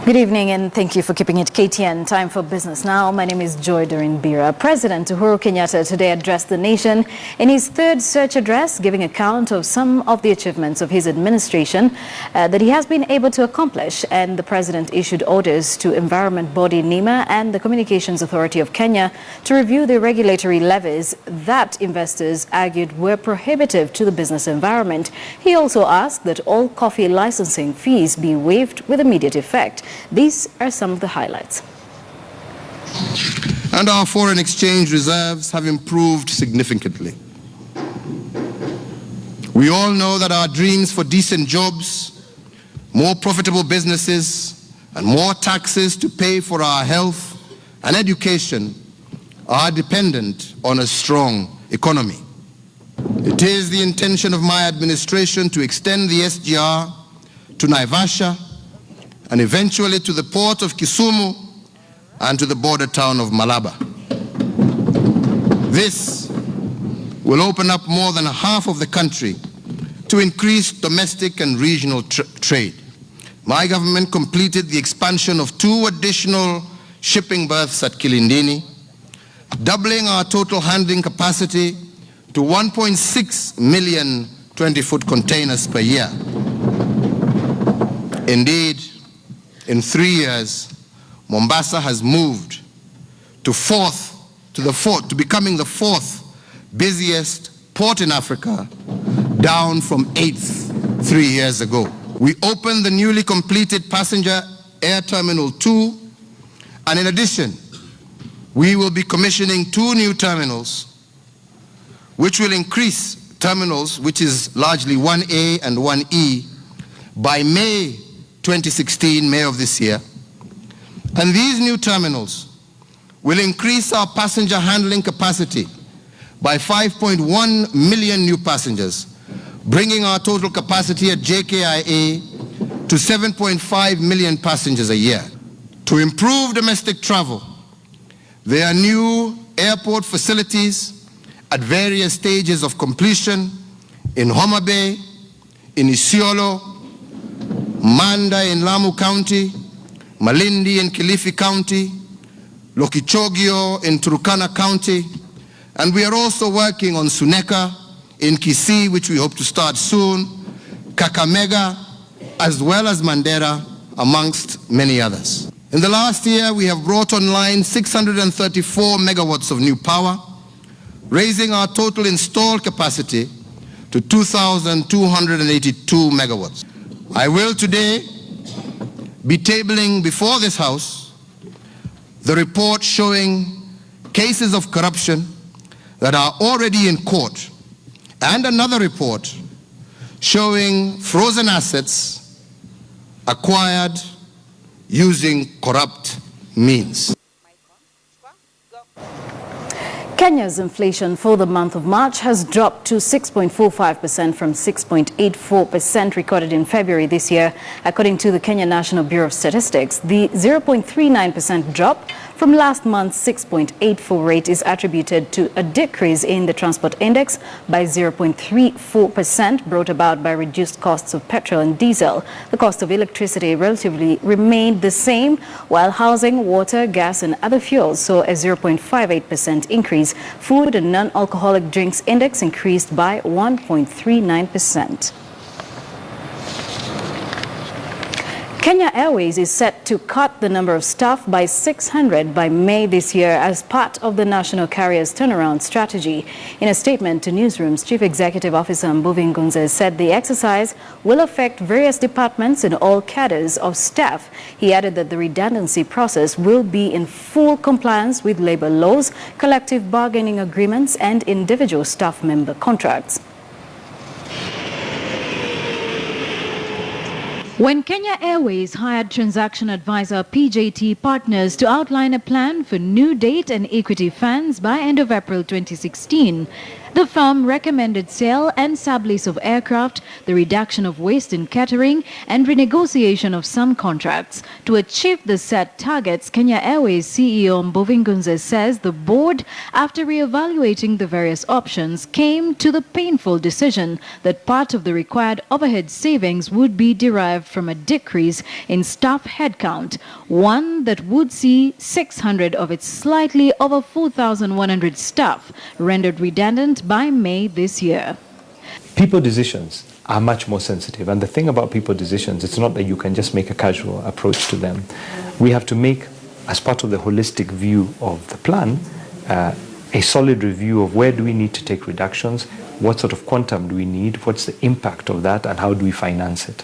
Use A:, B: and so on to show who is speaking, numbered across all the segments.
A: Good evening and thank you for keeping it KTN. Time for business now. My name is Joy Bira. President Uhuru Kenyatta today addressed the nation in his third search address, giving account of some of the achievements of his administration that he has been able to accomplish. And the president issued orders to environment body NEMA and the Communications Authority of Kenya to review the regulatory levies that investors argued were prohibitive to the business environment. He also asked that all coffee licensing fees be waived with immediate effect. These are some of the highlights.
B: And our foreign exchange reserves have improved significantly. We all know that our dreams for decent jobs, more profitable businesses, and more taxes to pay for our health and education are dependent on a strong economy. It is the intention of my administration to extend the SGR to Naivasha and eventually to the port of Kisumu and to the border town of Malaba. This will open up more than half of the country to increase domestic and regional trade. My government completed the expansion of 2 additional shipping berths at Kilindini, doubling our total handling capacity to 1.6 million 20-foot containers per year. Indeed, in 3 years, Mombasa has moved to becoming the 4th busiest port in Africa, down from 8th 3 years ago. We opened the newly completed passenger air terminal 2, and in addition, we will be commissioning 2 new terminals, which will increase terminals, which is largely 1A and 1E, by May 2016, May of this year. And these new terminals will increase our passenger handling capacity by 5.1 million new passengers, bringing our total capacity at JKIA to 7.5 million passengers a year. To improve domestic travel, there are new airport facilities at various stages of completion in Homa Bay, in Isiolo, Manda in Lamu County, Malindi in Kilifi County, Lokichogio in Turkana County, and we are also working on Suneka in Kisii, which we hope to start soon, Kakamega, as well as Mandera, amongst many others. In the last year, we have brought online 634 megawatts of new power, raising our total installed capacity to 2,282 megawatts. I will today be tabling before this House the report showing cases of corruption that are already in court, and another report showing frozen assets acquired using corrupt means.
A: Kenya's inflation for the month of March has dropped to 6.45% from 6.84% recorded in February this year, according to the Kenya National Bureau of Statistics. The 0.39% drop from last month's 6.84 rate is attributed to a decrease in the transport index by 0.34%, brought about by reduced costs of petrol and diesel. The cost of electricity relatively remained the same, while housing, water, gas and other fuels saw a 0.58% increase. Food and non-alcoholic drinks index increased by 1.39%. Kenya Airways is set to cut the number of staff by 600 by May this year as part of the national carrier's turnaround strategy. In a statement to newsrooms, Chief Executive Officer Mbuvi Ngunze said the exercise will affect various departments and all cadres of staff. He added that the redundancy process will be in full compliance with labor laws, collective bargaining agreements and individual staff member contracts. When Kenya Airways hired transaction advisor PJT Partners to outline a plan for new debt and equity funds by end of April 2016, the firm recommended sale and sublease of aircraft, the reduction of waste in catering, and renegotiation of some contracts. To achieve the set targets, Kenya Airways CEO Mbuvi Ngunze says the board, after re-evaluating the various options, came to the painful decision that part of the required overhead savings would be derived derived from a decrease in staff headcount, one that would see 600 of its slightly over 4,100 staff rendered redundant by May this year.
C: People decisions are much more sensitive, and the thing about people decisions, it's not that you can just make a casual approach to them. We have to make, as part of the holistic view of the plan, a solid review of where do we need to take reductions, what sort of quantum do we need, what's the impact of that, and how do we finance it.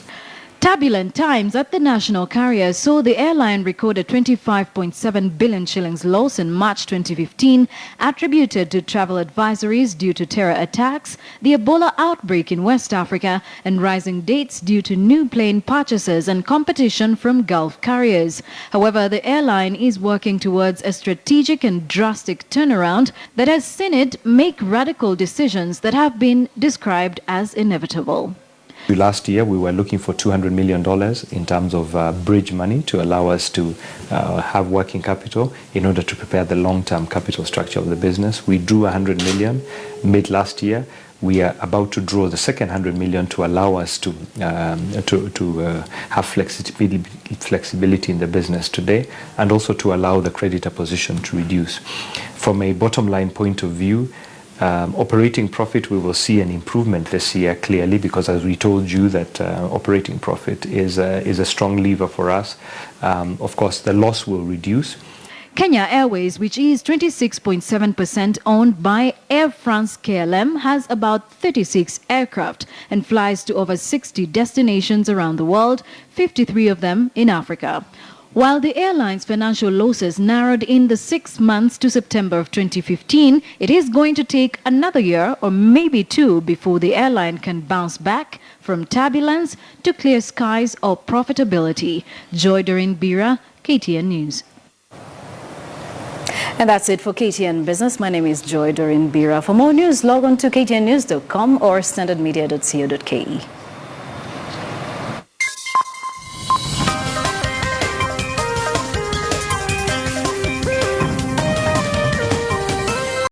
A: Turbulent times at the national carrier saw the airline record a 25.7 billion shillings loss in March 2015, attributed to travel advisories due to terror attacks, the Ebola outbreak in West Africa, and rising dates due to new plane purchases and competition from Gulf carriers. However, the airline is working towards a strategic and drastic turnaround that has seen it make radical decisions that have been described as inevitable.
C: Last year, we were looking for $200 million in terms of bridge money to allow us to have working capital in order to prepare the long-term capital structure of the business. We drew $100 million mid last year. We are about to draw the second $100 million to allow us to have flexibility in the business today, and also to allow the creditor position to reduce. From a bottom line point of view, operating profit, we will see an improvement this year clearly, because as we told you that operating profit is a strong lever for us. Of course, the loss will reduce.
A: Kenya Airways, which is 26.7% owned by Air France KLM, has about 36 aircraft and flies to over 60 destinations around the world, 53 of them in Africa. While the airline's financial losses narrowed in the 6 months to September of 2015, it is going to take another year or maybe two before the airline can bounce back from turbulence to clear skies or profitability. Joy Doreen Bira, KTN News. And that's it for KTN Business. My name is Joy Doreen Bira. For more news, log on to ktnnews.com or standardmedia.co.ke.